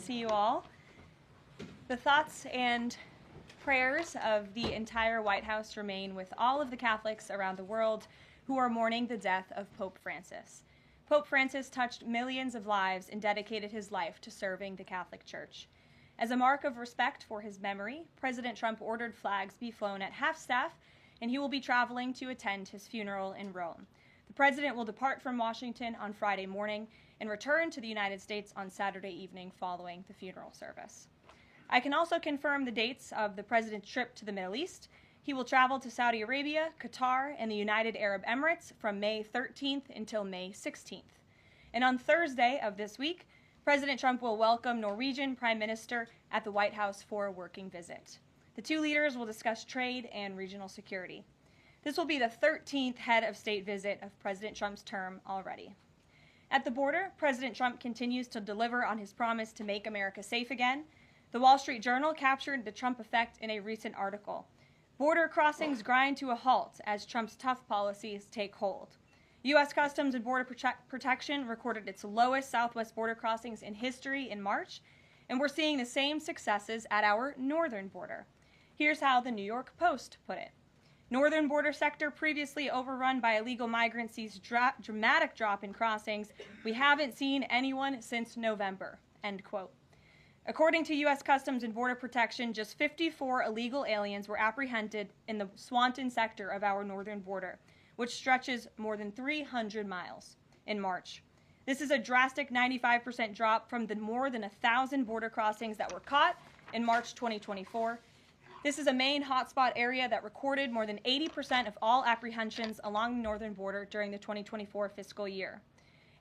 see you all. The thoughts and prayers of the entire White House remain with all of the Catholics around the world who are mourning the death of Pope Francis. Pope Francis touched millions of lives and dedicated his life to serving the Catholic Church. As a mark of respect for his memory, President Trump ordered flags be flown at half-staff, and he will be traveling to attend his funeral in Rome. The president will depart from Washington on Friday morning and return to the United States on Saturday evening following the funeral service. I can also confirm the dates of the president's trip to the Middle East. He will travel to Saudi Arabia, Qatar, and the United Arab Emirates from May 13th until May 16th. And on Thursday of this week, President Trump will welcome Norwegian Prime Minister at the White House for a working visit. The two leaders will discuss trade and regional security. This will be the 13th head of state visit of President Trump's term already. At the border, President Trump continues to deliver on his promise to make America safe again. The Wall Street Journal captured the Trump effect in a recent article. Border crossings grind to a halt as Trump's tough policies take hold. U.S. Customs and Border Protection recorded its lowest southwest border crossings in history in March, and we're seeing the same successes at our northern border. Here's how the New York Post put it. Northern border sector previously overrun by illegal migrants sees dramatic drop in crossings. We haven't seen anyone since November, end quote. According to U.S. Customs and Border Protection, just 54 illegal aliens were apprehended in the Swanton sector of our northern border, which stretches more than 300 miles in March. This is a drastic 95% drop from the more than 1,000 border crossings that were caught in March 2024. This is a main hotspot area that recorded more than 80% of all apprehensions along the northern border during the 2024 fiscal year.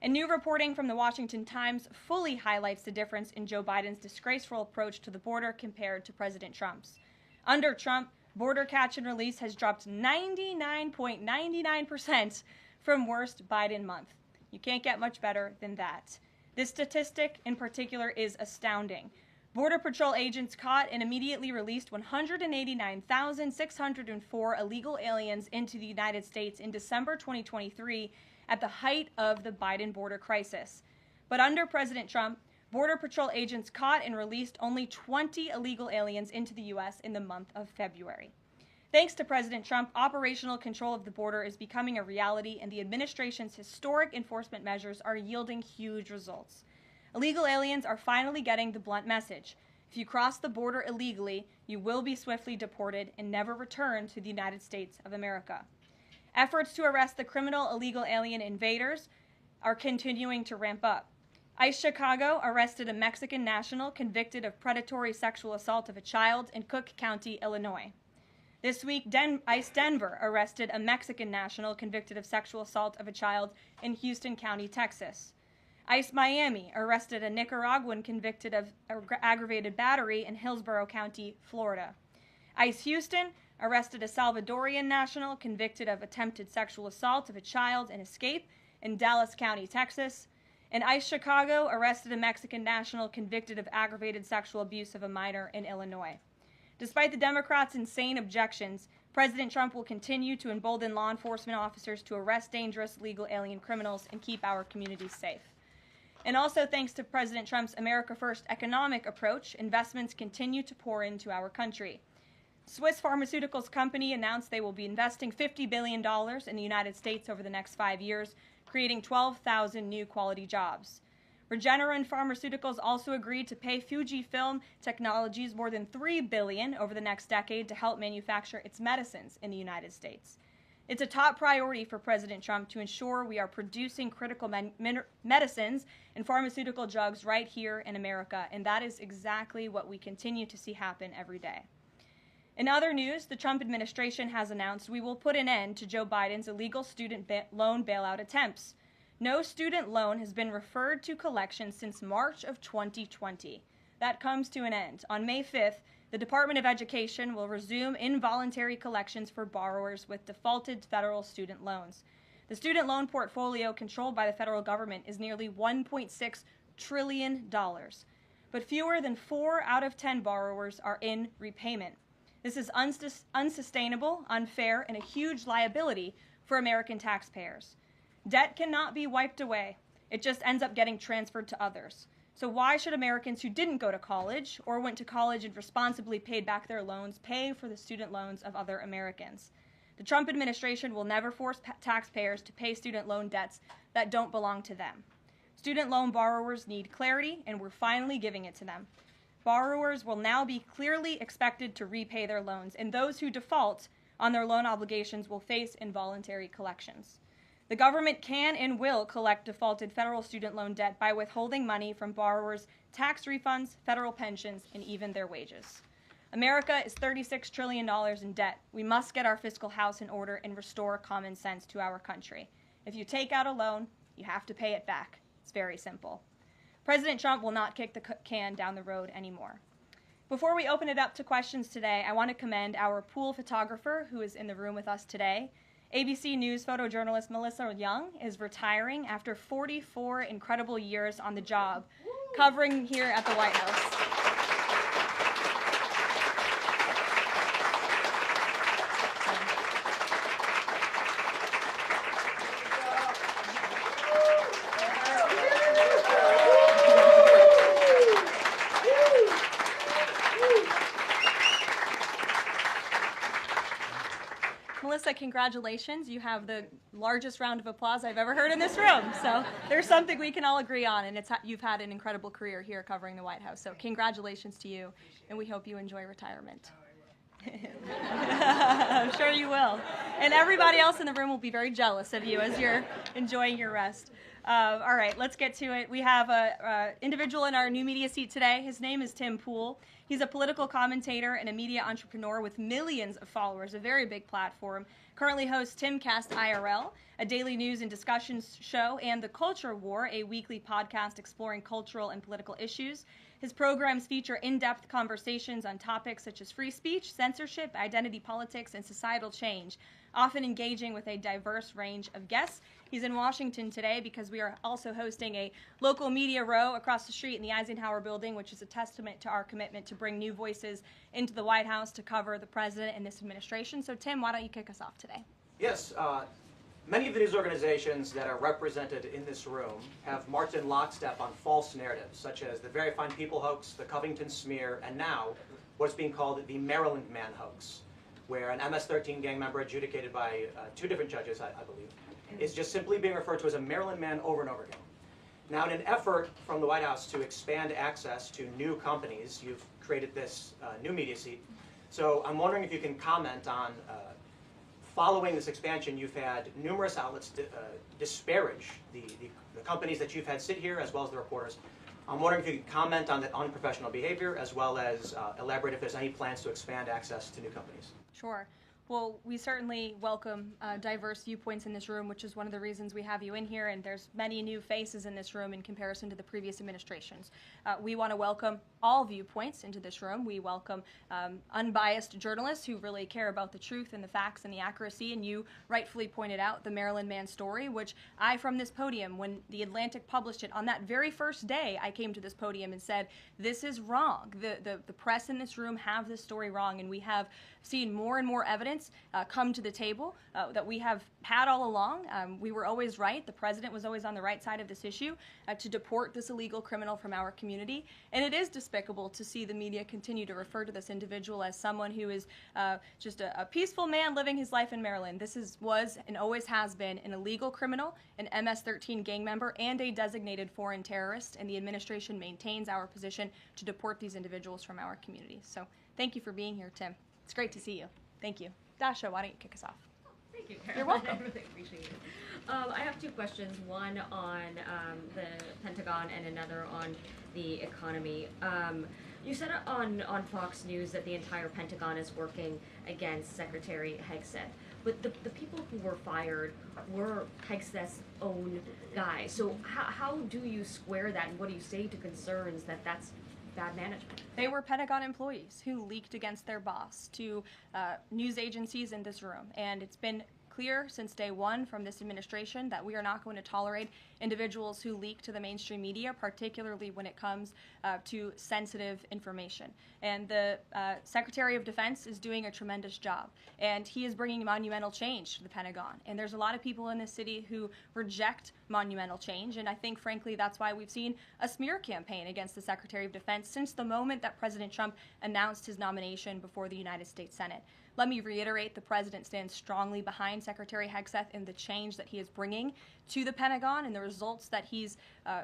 And new reporting from the Washington Times fully highlights the difference in Joe Biden's disgraceful approach to the border compared to President Trump's. Under Trump, border catch and release has dropped 99.99% from worst Biden month. You can't get much better than that. This statistic in particular is astounding. Border Patrol agents caught and immediately released 189,604 illegal aliens into the United States in December 2023 at the height of the Biden border crisis. But under President Trump, Border Patrol agents caught and released only 20 illegal aliens into the U.S. in the month of February. Thanks to President Trump, operational control of the border is becoming a reality, and the administration's historic enforcement measures are yielding huge results. Illegal aliens are finally getting the blunt message. If you cross the border illegally, you will be swiftly deported and never return to the United States of America. Efforts to arrest the criminal illegal alien invaders are continuing to ramp up. ICE Chicago arrested a Mexican national convicted of predatory sexual assault of a child in Cook County, Illinois. This week, ICE Denver arrested a Mexican national convicted of sexual assault of a child in Houston County, Texas. ICE Miami arrested a Nicaraguan convicted of aggravated battery in Hillsborough County, Florida. ICE Houston arrested a Salvadorian national convicted of attempted sexual assault of a child in Escape in Dallas County, Texas. And ICE Chicago arrested a Mexican national convicted of aggravated sexual abuse of a minor in Illinois. Despite the Democrats' insane objections, President Trump will continue to embolden law enforcement officers to arrest dangerous legal alien criminals and keep our communities safe. And also thanks to President Trump's America First economic approach, investments continue to pour into our country. Swiss pharmaceuticals company announced they will be investing $50 billion in the United States over the next 5 years, creating 12,000 new quality jobs. Regeneron Pharmaceuticals also agreed to pay Fujifilm Technologies more than $3 billion over the next decade to help manufacture its medicines in the United States. It's a top priority for President Trump to ensure we are producing critical medicines and pharmaceutical drugs right here in America, and that is exactly what we continue to see happen every day. In other news, the Trump administration has announced we will put an end to Joe Biden's illegal student loan bailout attempts. No student loan has been referred to collection since March of 2020. That comes to an end. On May 5th, the Department of Education will resume involuntary collections for borrowers with defaulted federal student loans. The student loan portfolio controlled by the federal government is nearly $1.6 trillion, but fewer than 4 out of 10 borrowers are in repayment. This is unsustainable, unfair, and a huge liability for American taxpayers. Debt cannot be wiped away. It just ends up getting transferred to others. So why should Americans who didn't go to college or went to college and responsibly paid back their loans pay for the student loans of other Americans? The Trump administration will never force taxpayers to pay student loan debts that don't belong to them. Student loan borrowers need clarity, and we're finally giving it to them. Borrowers will now be clearly expected to repay their loans, and those who default on their loan obligations will face involuntary collections. The government can and will collect defaulted federal student loan debt by withholding money from borrowers' tax refunds, federal pensions, and even their wages. America is $36 trillion in debt. We must get our fiscal house in order and restore common sense to our country. If you take out a loan, you have to pay it back. It's very simple. President Trump will not kick the can down the road anymore. Before we open it up to questions today, I want to commend our pool photographer who is in the room with us today. ABC News photojournalist Melissa Young is retiring after 44 incredible years on the job, covering here at the White House. Melissa, congratulations. You have the largest round of applause I've ever heard in this room. So there's something we can all agree on, and you've had an incredible career here covering the White House. So congratulations to you, and we hope you enjoy retirement. I'm sure you will. And everybody else in the room will be very jealous of you as you're enjoying your rest. All right, let's get to it. We have an individual in our new media seat today. His name is Tim Pool. He's a political commentator and a media entrepreneur with millions of followers, a very big platform. Currently hosts Timcast IRL, a daily news and discussions show, and The Culture War, a weekly podcast exploring cultural and political issues. His programs feature in-depth conversations on topics such as free speech, censorship, identity politics, and societal change, often engaging with a diverse range of guests. He's in Washington today because we are also hosting a local media row across the street in the Eisenhower building, which is a testament to our commitment to bring new voices into the White House to cover the president and this administration. So, Tim, why don't you kick us off today? Yes. Many of the news organizations that are represented in this room have marched in lockstep on false narratives, such as the Very Fine People hoax, the Covington smear, and now what's being called the Maryland Man hoax, where an MS-13 gang member adjudicated by two different judges, I believe, is just simply being referred to as a Maryland Man over and over again. Now, in an effort from the White House to expand access to new companies, you've created this new media seat. So I'm wondering if you can comment on, following this expansion, you've had numerous outlets disparage the companies that you've had sit here, as well as the reporters. I'm wondering if you could comment on that unprofessional behavior, as well as elaborate if there's any plans to expand access to new companies. Sure. Well, we certainly welcome diverse viewpoints in this room, which is one of the reasons we have you in here, and there's many new faces in this room in comparison to the previous administrations. We want to welcome all viewpoints into this room. We welcome unbiased journalists who really care about the truth and the facts and the accuracy, and you rightfully pointed out the Maryland Man story, which I, from this podium, when The Atlantic published it, on that very first day, I came to this podium and said, this is wrong. The press in this room have this story wrong, and we have seen more and more evidence come to the table that we have had all along. We were always right. The president was always on the right side of this issue to deport this illegal criminal from our community. And it is despicable to see the media continue to refer to this individual as someone who is just a peaceful man living his life in Maryland. This was and always has been an illegal criminal, an MS-13 gang member, and a designated foreign terrorist. And the administration maintains our position to deport these individuals from our community. So thank you for being here, Tim. It's great to see you. Thank you. Dasha, why don't you kick us off? Thank you, Karoline. You're welcome. I really appreciate it. I have two questions, one on the Pentagon and another on the economy. You said on Fox News that the entire Pentagon is working against Secretary Hegseth, but the people who were fired were Hegseth's own guys. So how do you square that, and what do you say to concerns that that's bad management? They were Pentagon employees who leaked against their boss to news agencies in this room, and it's been clear since day one from this administration that we are not going to tolerate individuals who leak to the mainstream media, particularly when it comes to sensitive information. And the Secretary of Defense is doing a tremendous job, and he is bringing monumental change to the Pentagon. And there's a lot of people in this city who reject monumental change, and I think, frankly, that's why we've seen a smear campaign against the Secretary of Defense since the moment that President Trump announced his nomination before the United States Senate. Let me reiterate, the President stands strongly behind Secretary Hegseth and the change that he is bringing to the Pentagon, and the results that he's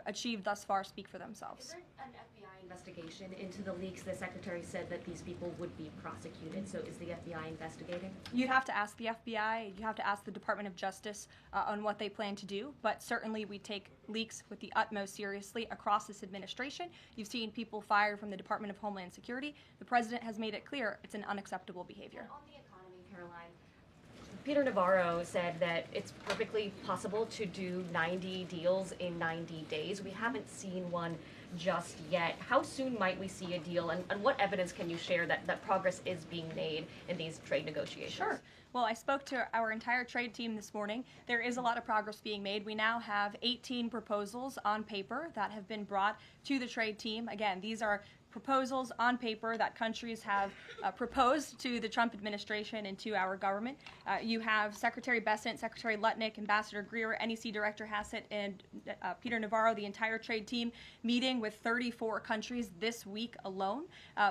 achieved thus far speak for themselves. Is there an FBI investigation into the leaks? The Secretary said that these people would be prosecuted, so is the FBI investigating? You'd have to ask the FBI, you have to ask the Department of Justice on what they plan to do, but certainly we take leaks with the utmost seriously across this administration. You've seen people fired from the Department of Homeland Security. The President has made it clear it's an unacceptable behavior. And on the economy, Caroline, Peter Navarro said that it's perfectly possible to do 90 deals in 90 days. We haven't seen one just yet. How soon might we see a deal, and what evidence can you share that progress is being made in these trade negotiations? Sure. Well, I spoke to our entire trade team this morning. There is a lot of progress being made. We now have 18 proposals on paper that have been brought to the trade team. Again, these are proposals on paper that countries have proposed to the Trump administration and to our government. You have Secretary Bessent, Secretary Lutnick, Ambassador Greer, NEC Director Hassett, and Peter Navarro, the entire trade team, meeting with 34 countries this week alone.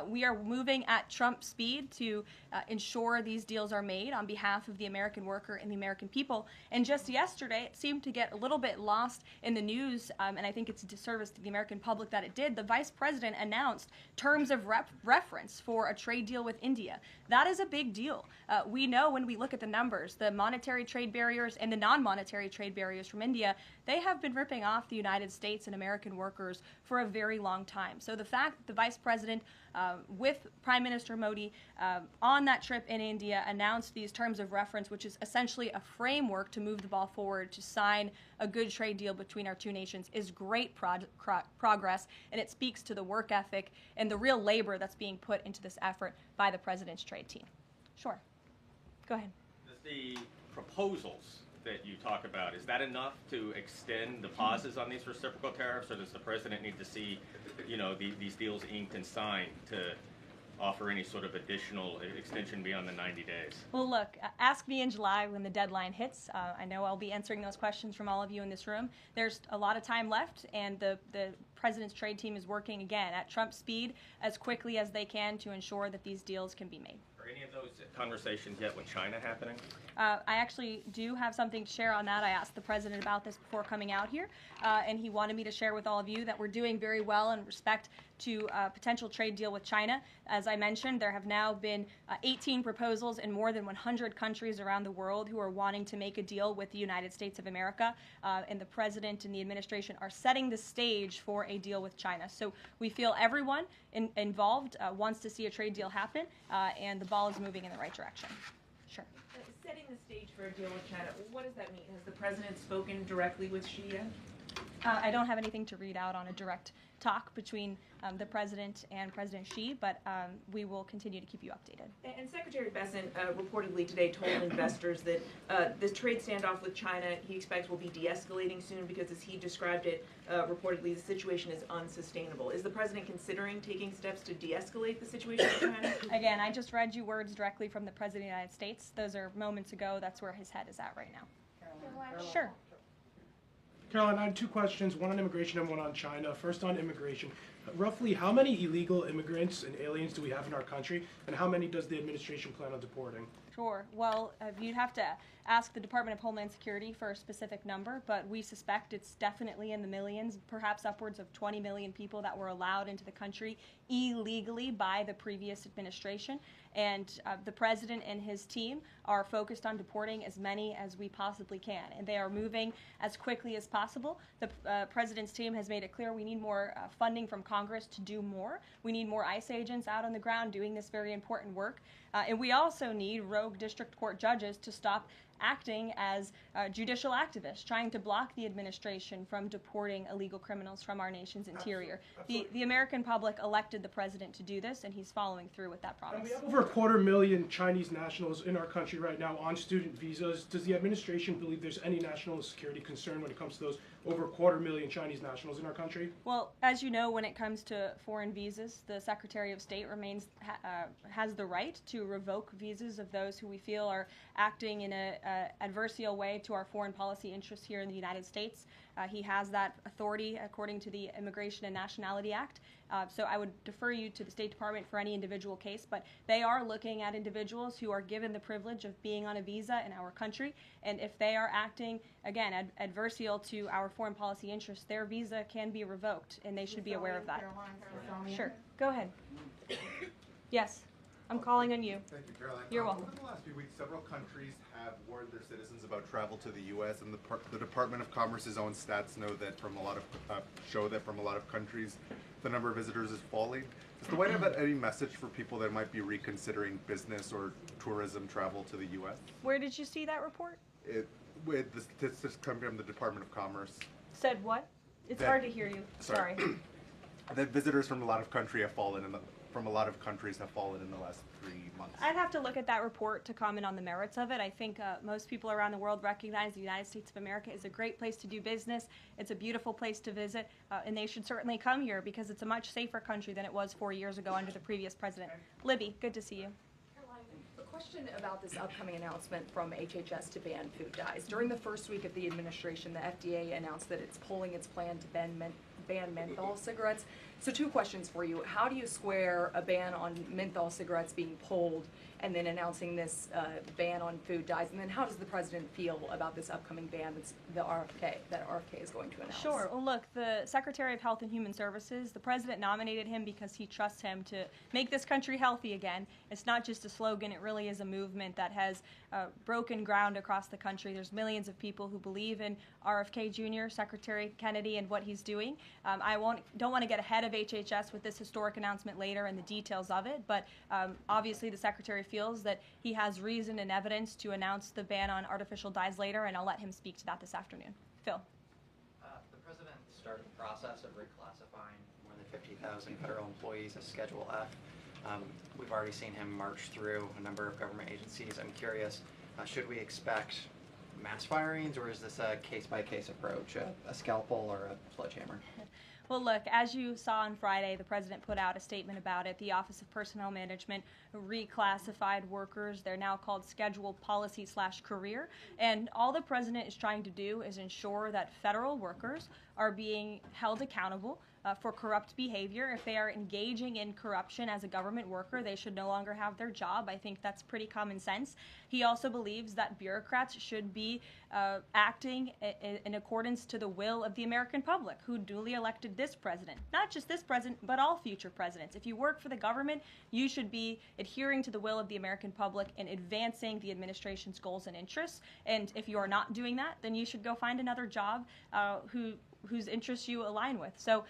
We are moving at Trump speed to ensure these deals are made on behalf of the American worker and the American people. And just yesterday, it seemed to get a little bit lost in the news, and I think it's a disservice to the American public that it did. The Vice President announced terms of reference for a trade deal with India. That is a big deal. We know when we look at the numbers, the monetary trade barriers and the non-monetary trade barriers from India, they have been ripping off the United States and American workers for a very long time. So the fact that the Vice President with Prime Minister Modi on that trip in India announced these terms of reference, which is essentially a framework to move the ball forward to sign a good trade deal between our two nations, is great progress, and it speaks to the work ethic and the real labor that's being put into this effort by the President's trade team. Sure. Go ahead. Does the proposals that you talk about, is that enough to extend the pauses on these reciprocal tariffs, or does the President need to see, these deals inked and signed to offer any sort of additional extension beyond the 90 days? Well, look, ask me in July when the deadline hits. I know I'll be answering those questions from all of you in this room. There's a lot of time left, and the President's trade team is working, again, at Trump speed as quickly as they can to ensure that these deals can be made. Are any of those conversations yet with China happening? I actually do have something to share on that. I asked the President about this before coming out here, and he wanted me to share with all of you that we're doing very well in respect to a potential trade deal with China. As I mentioned, there have now been 18 proposals in more than 100 countries around the world who are wanting to make a deal with the United States of America, and the President and the administration are setting the stage for a deal with China. So we feel everyone involved wants to see a trade deal happen, and the ball is moving in the right direction. Sure. Setting the stage for a deal with China, what does that mean? Has the President spoken directly with Xi yet? I don't have anything to read out on a direct talk between the President and President Xi, but we will continue to keep you updated. And Secretary Bessent reportedly today told investors that this trade standoff with China he expects will be de-escalating soon because, as he described it, reportedly the situation is unsustainable. Is the President considering taking steps to de-escalate the situation with China? Again, I just read you words directly from the President of the United States. Those are moments ago. That's where his head is at right now. Caroline. Sure. Caroline, I have two questions, one on immigration and one on China. First on immigration. Roughly how many illegal immigrants and aliens do we have in our country, and how many does the administration plan on deporting? Sure. Well, you'd have to ask the Department of Homeland Security for a specific number, but we suspect it's definitely in the millions, perhaps upwards of 20 million people that were allowed into the country illegally by the previous administration. And the President and his team are focused on deporting as many as we possibly can, and they are moving as quickly as possible. The President's team has made it clear we need more funding from Congress to do more. We need more ICE agents out on the ground doing this very important work. And we also need rogue district court judges to stop acting as judicial activists, trying to block the administration from deporting illegal criminals from our nation's interior. The American public elected the president to do this, and he's following through with that promise. And we have over 250,000 Chinese nationals in our country right now on student visas. Does the administration believe there's any national security concern when it comes to those over 250,000 Chinese nationals in our country? Well, as you know, when it comes to foreign visas, the Secretary of State has the right to revoke visas of those who we feel are acting in a adversarial way to our foreign policy interests here in the United States. He has that authority according to the Immigration and Nationality Act. So I would defer you to the State Department for any individual case, but they are looking at individuals who are given the privilege of being on a visa in our country, and if they are acting, again, adversarial to our foreign policy interests, their visa can be revoked, and they should be aware of that. Sure. Go ahead. Yes. I'm calling on you. Thank you, Caroline. You're welcome. Over the last few weeks, several countries have warned their citizens about travel to the U.S., and the Department of Commerce's own stats know that from a lot of countries, the number of visitors is falling. Does the White House have any message for people that might be reconsidering business or tourism travel to the U.S.? Where did you see that report? With the statistics coming from the Department of Commerce. Said what? It's hard to hear you. Sorry. That visitors from a lot of countries have fallen in the last 3 months. I'd have to look at that report to comment on the merits of it. I think most people around the world recognize the United States of America is a great place to do business. It's a beautiful place to visit, and they should certainly come here because it's a much safer country than it was 4 years ago under the previous president. Libby, good to see you. A question about this upcoming announcement from HHS to ban food dyes. During the first week of the administration, the FDA announced that it's pulling its plan to ban menthol cigarettes. So 2 questions for you. How do you square a ban on menthol cigarettes being pulled and then announcing this ban on food dyes? And then how does the president feel about this upcoming ban that RFK is going to announce? Sure. Well, look, the Secretary of Health and Human Services, the president nominated him because he trusts him to make this country healthy again. It's not just a slogan. It really is a movement that has broken ground across the country. There's millions of people who believe in RFK Jr., Secretary Kennedy, and what he's doing. I don't want to get ahead of HHS with this historic announcement later and the details of it, but obviously the Secretary feels that he has reason and evidence to announce the ban on artificial dyes later, and I'll let him speak to that this afternoon. Phil. The president started the process of reclassifying more than 50,000 federal employees as Schedule F. We've already seen him march through a number of government agencies. I'm curious, should we expect mass firings, or is this a case-by-case approach, a scalpel or a sledgehammer? Well, look, as you saw on Friday, the president put out a statement about it. The Office of Personnel Management reclassified workers. They're now called Schedule Policy/Career. And all the president is trying to do is ensure that federal workers are being held accountable for corrupt behavior. If they are engaging in corruption as a government worker, they should no longer have their job. I think that's pretty common sense. He also believes that bureaucrats should be acting in accordance to the will of the American public, who duly elected this president. Not just this president, but all future presidents. If you work for the government, you should be adhering to the will of the American public and advancing the administration's goals and interests. And if you are not doing that, then you should go find another job whose interests you align with. So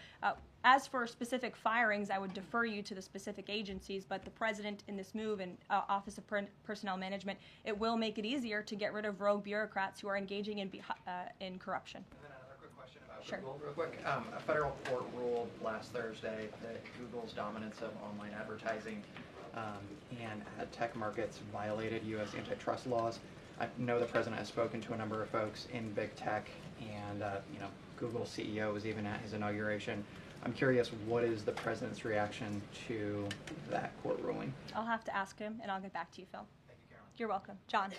as for specific firings, I would defer you to the specific agencies, but the president in this move and Office of Personnel Management, it will make it easier to get rid of rogue bureaucrats who are engaging in corruption. And then another quick question about Sure. Google, real quick. A federal court ruled last Thursday that Google's dominance of online advertising and ad tech markets violated U.S. antitrust laws. I know the president has spoken to a number of folks in big tech, and Google's CEO was even at his inauguration. I'm curious, what is the president's reaction to that court ruling? I'll have to ask him, and I'll get back to you, Phil. Thank you, Caroline. You're welcome. John.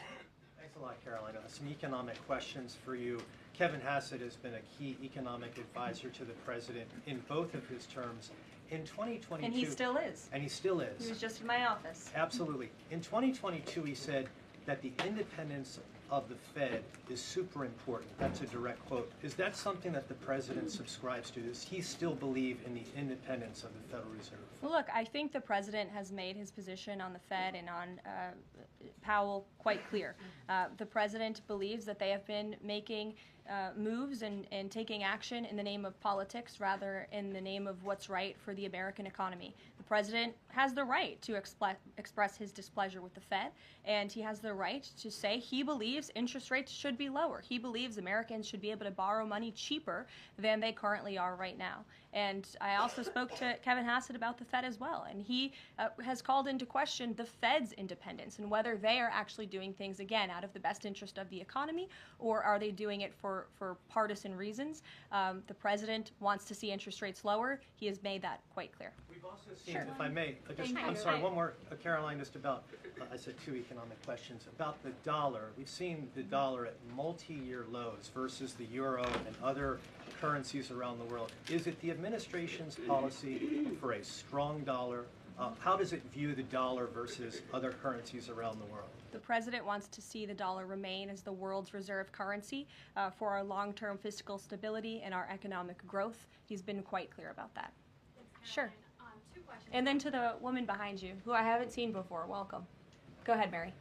Thanks a lot, Caroline. Some economic questions for you. Kevin Hassett has been a key economic advisor to the president in both of his terms. In 2022... And he still is. And he still is. He was just in my office. Absolutely. In 2022, he said that the independence of the Fed is super important. That's a direct quote. Is that something that the president subscribes to? Does he still believe in the independence of the Federal Reserve? Well, look, I think the president has made his position on the Fed and on Powell quite clear. The president believes that they have been making moves and taking action in the name of politics rather in the name of what's right for the American economy. The president has the right to express his displeasure with the Fed, and he has the right to say he believes interest rates should be lower. He believes Americans should be able to borrow money cheaper than they currently are right now. And I also spoke to Kevin Hassett about the Fed as well, and he has called into question the Fed's independence and whether they are actually doing things, again, out of the best interest of the economy, or are they doing it for partisan reasons. The president wants to see interest rates lower. He has made that quite clear. We've also seen, if I may, Thank I'm you. sorry, one more, Caroline, just about, I said 2 economic questions. About the dollar, we've seen the dollar at multi-year lows versus the euro and other currencies around the world. Is it the administration's policy for a strong dollar? How does it view the dollar versus other currencies around the world? The president wants to see the dollar remain as the world's reserve currency for our long-term fiscal stability and our economic growth. He's been quite clear about that. Sure. 2 questions. And then to the woman behind you, who I haven't seen before, welcome. Go ahead, Mary.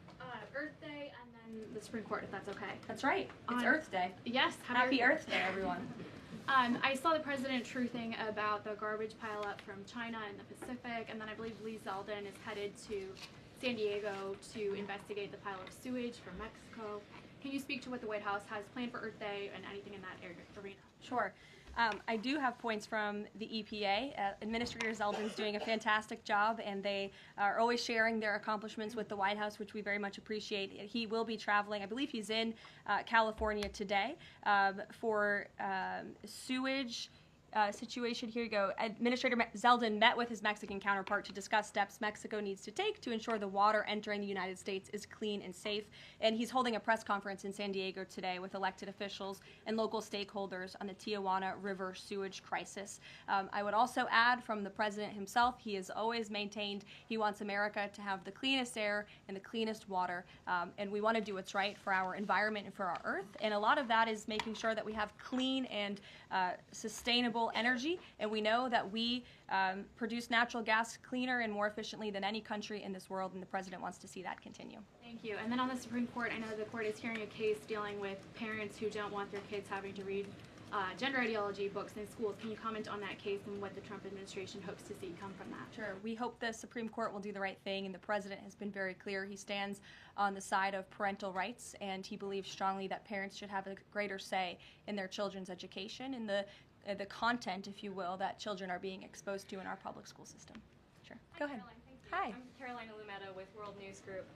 Earth Day and then the Supreme Court, if that's okay. That's right. It's Earth Day. Yes. Happy Earth Day, everyone. I saw the president truthing about the garbage pileup from China in the Pacific, and then I believe Lee Zeldin is headed to San Diego to investigate the pile of sewage from Mexico. Can you speak to what the White House has planned for Earth Day and anything in that arena? Sure. I do have points from the EPA. Administrator Zeldin's doing a fantastic job, and they are always sharing their accomplishments with the White House, which we very much appreciate. He will be traveling, I believe he's in California today, for sewage situation. Here you go. Administrator Zeldin met with his Mexican counterpart to discuss steps Mexico needs to take to ensure the water entering the United States is clean and safe. And he's holding a press conference in San Diego today with elected officials and local stakeholders on the Tijuana River sewage crisis. I would also add from the president himself, he has always maintained he wants America to have the cleanest air and the cleanest water. And we want to do what's right for our environment and for our earth. And a lot of that is making sure that we have clean and sustainable energy, and we know that we produce natural gas cleaner and more efficiently than any country in this world, and the president wants to see that continue. Thank you. And then on the Supreme Court, I know the court is hearing a case dealing with parents who don't want their kids having to read gender ideology books in schools. Can you comment on that case and what the Trump administration hopes to see come from that? Sure. We hope the Supreme Court will do the right thing, and the president has been very clear. He stands on the side of parental rights, and he believes strongly that parents should have a greater say in their children's education and the content, if you will, that children are being exposed to in our public school system. Sure. Go ahead. Caroline, thank you. Hi. I'm Karoline Leavitt with World News Group.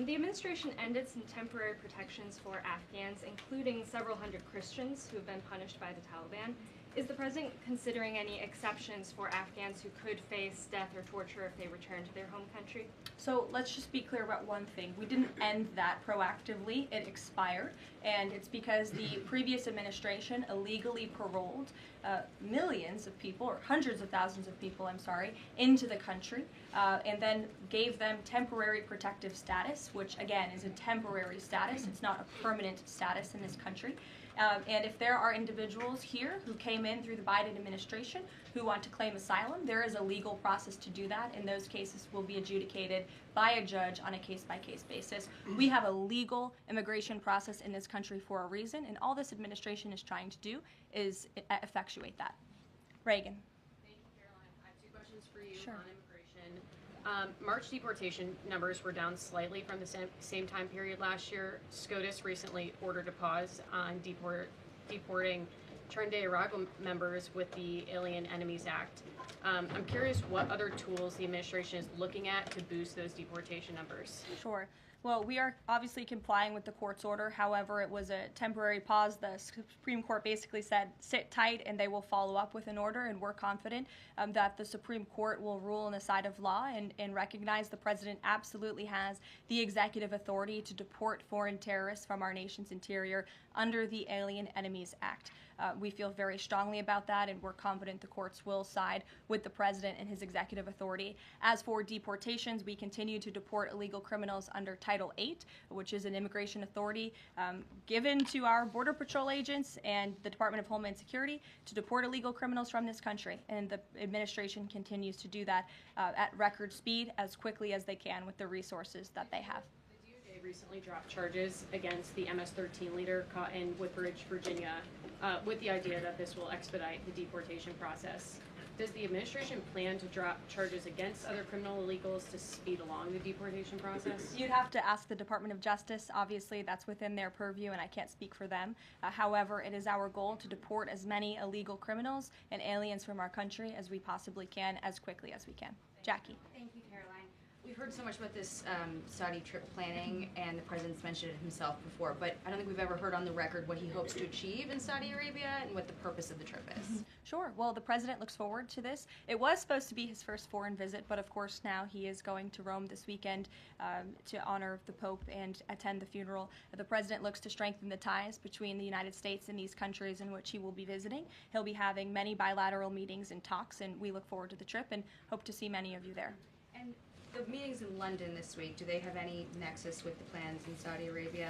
The administration ended some temporary protections for Afghans, including several hundred Christians who have been punished by the Taliban. Is the president considering any exceptions for Afghans who could face death or torture if they return to their home country? So let's just be clear about one thing. We didn't end that proactively. It expired, and it's because the previous administration illegally paroled millions of people, or hundreds of thousands of people, into the country, and then gave them temporary protective status, which again is a temporary status. It's not a permanent status in this country. And if there are individuals here who came in through the Biden administration who want to claim asylum, there is a legal process to do that, and those cases will be adjudicated by a judge on a case-by-case basis. We have a legal immigration process in this country for a reason, and all this administration is trying to do is effectuate that. Reagan. Thank you, Caroline. I have 2 questions for you Sure. on immigration. March deportation numbers were down slightly from the same time period last year. SCOTUS recently ordered a pause on deporting Trinidad Tobago members with the Alien Enemies Act. I'm curious what other tools the administration is looking at to boost those deportation numbers. Sure. Well, we are obviously complying with the court's order. However, it was a temporary pause. The Supreme Court basically said, sit tight, and they will follow up with an order, and we're confident that the Supreme Court will rule on the side of law and recognize the president absolutely has the executive authority to deport foreign terrorists from our nation's interior under the Alien Enemies Act. We feel very strongly about that, and we're confident the courts will side with the president and his executive authority. As for deportations, we continue to deport illegal criminals under Title VIII, which is an immigration authority given to our Border Patrol agents and the Department of Homeland Security to deport illegal criminals from this country. And the administration continues to do that at record speed as quickly as they can with the resources that they have. The DOJ recently dropped charges against the MS-13 leader caught in Woodbridge, Virginia, with the idea that this will expedite the deportation process. Does the administration plan to drop charges against other criminal illegals to speed along the deportation process? You'd have to ask the Department of Justice. Obviously, that's within their purview, and I can't speak for them. However, it is our goal to deport as many illegal criminals and aliens from our country as we possibly can, as quickly as we can. Jackie. Thank you, Caroline. We've heard so much about this Saudi trip planning, and the president's mentioned it himself before, but I don't think we've ever heard on the record what he hopes to achieve in Saudi Arabia and what the purpose of the trip is. Sure. Well, the president looks forward to this. It was supposed to be his first foreign visit, but of course now he is going to Rome this weekend to honor the Pope and attend the funeral. The president looks to strengthen the ties between the United States and these countries in which he will be visiting. He'll be having many bilateral meetings and talks, and we look forward to the trip and hope to see many of you there. And the meetings in London this week, do they have any nexus with the plans in Saudi Arabia?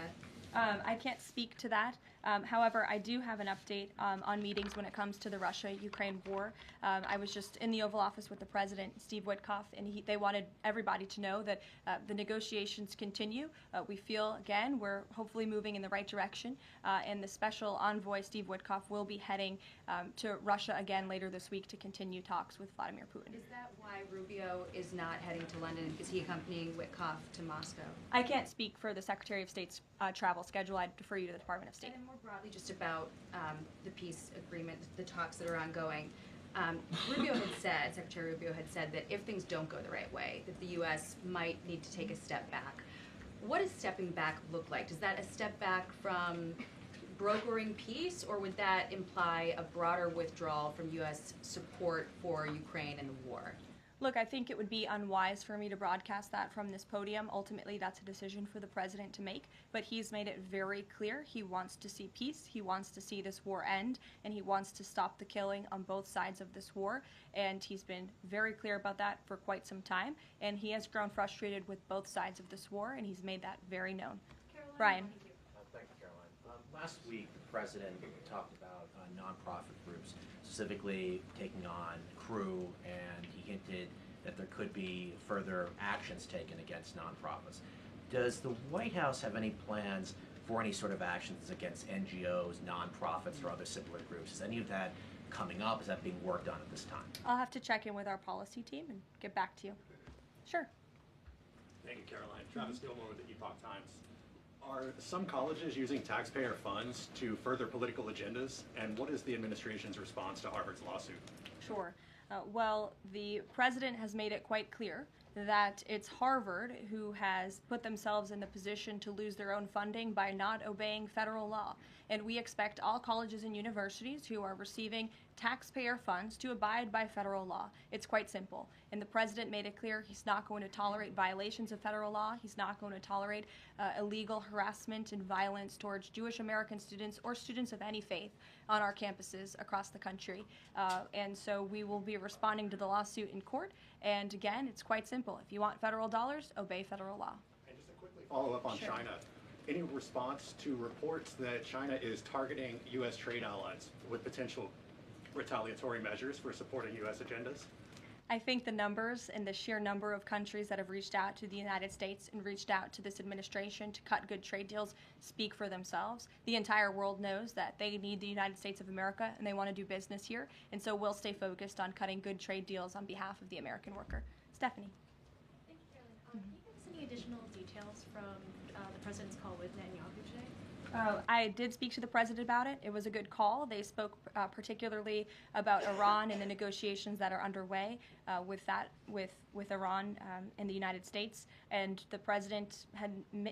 I can't speak to that. However, I do have an update on meetings when it comes to the Russia-Ukraine war. I was just in the Oval Office with the President, Steve Witkoff, and they wanted everybody to know that the negotiations continue. We feel, again, we're hopefully moving in the right direction, and the special envoy, Steve Witkoff, will be heading to Russia again later this week to continue talks with Vladimir Putin. Is that why Rubio is not heading to London? Is he accompanying Witkoff to Moscow? I can't speak for the Secretary of State's travel schedule. I'd defer you to the Department of State. And then more broadly, just about the peace agreement, the talks that are ongoing. Rubio had said, Secretary Rubio had said that if things don't go the right way, that the U.S. might need to take a step back. What does stepping back look like? Is that a step back from brokering peace, or would that imply a broader withdrawal from U.S. support for Ukraine and the war? Look, I think it would be unwise for me to broadcast that from this podium. Ultimately, that's a decision for the president to make, but he's made it very clear he wants to see peace, he wants to see this war end, and he wants to stop the killing on both sides of this war, and he's been very clear about that for quite some time, and he has grown frustrated with both sides of this war, and he's made that very known. Caroline, Brian. Thank you, Caroline. Last week, the president talked about nonprofit groups, specifically taking on crew, and he hinted that there could be further actions taken against nonprofits. Does the White House have any plans for any sort of actions against NGOs, nonprofits, or other similar groups? Is any of that coming up? Is that being worked on at this time? I'll have to check in with our policy team and get back to you. Sure. Thank you, Caroline. Travis Gilmore with the Epoch Times. Are some colleges using taxpayer funds to further political agendas? And what is the administration's response to Harvard's lawsuit? Sure. Well, the president has made it quite clear that it's Harvard who has put themselves in the position to lose their own funding by not obeying federal law. And we expect all colleges and universities who are receiving taxpayer funds to abide by federal law. It's quite simple. And the president made it clear he's not going to tolerate violations of federal law. He's not going to tolerate illegal harassment and violence towards Jewish American students or students of any faith on our campuses across the country. And so we will be responding to the lawsuit in court. And again, it's quite simple. If you want federal dollars, obey federal law. And just a quickly follow up on China. Any response to reports that China is targeting U.S. trade allies with potential retaliatory measures for supporting U.S. agendas? I think the numbers and the sheer number of countries that have reached out to the United States and reached out to this administration to cut good trade deals speak for themselves. The entire world knows that they need the United States of America and they want to do business here, and so we'll stay focused on cutting good trade deals on behalf of the American worker. Stephanie. Thank you, Caroline. Can you give us any additional details from the president's call with Netanyahu today? I did speak to the president about it. It was a good call. They spoke particularly about Iran and the negotiations that are underway with Iran and the United States. And the president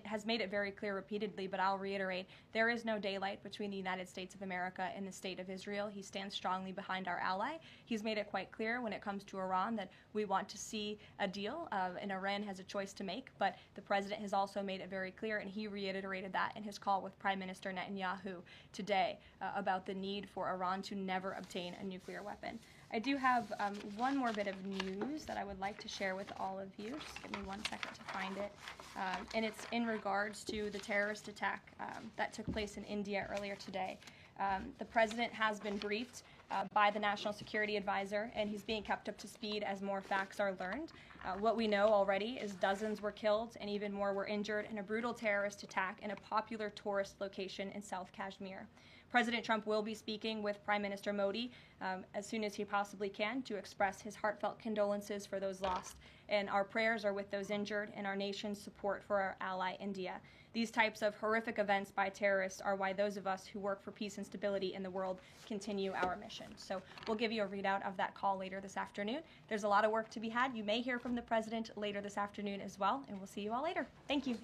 has made it very clear repeatedly, but I'll reiterate, there is no daylight between the United States of America and the state of Israel. He stands strongly behind our ally. He's made it quite clear when it comes to Iran that we want to see a deal, and Iran has a choice to make. But the president has also made it very clear, and he reiterated that in his call with Prime Minister Netanyahu today about the need for Iran to never obtain a nuclear weapon. I do have one more bit of news that I would like to share with all of you. Just give me 1 second to find it. And it's in regards to the terrorist attack that took place in India earlier today. The president has been briefed by the National Security Advisor, and he's being kept up to speed as more facts are learned. What we know already is dozens were killed and even more were injured in a brutal terrorist attack in a popular tourist location in South Kashmir. President Trump will be speaking with Prime Minister Modi as soon as he possibly can to express his heartfelt condolences for those lost. And our prayers are with those injured and our nation's support for our ally, India. These types of horrific events by terrorists are why those of us who work for peace and stability in the world continue our mission. So we'll give you a readout of that call later this afternoon. There's a lot of work to be had. You may hear from the president later this afternoon as well, and we'll see you all later. Thank you.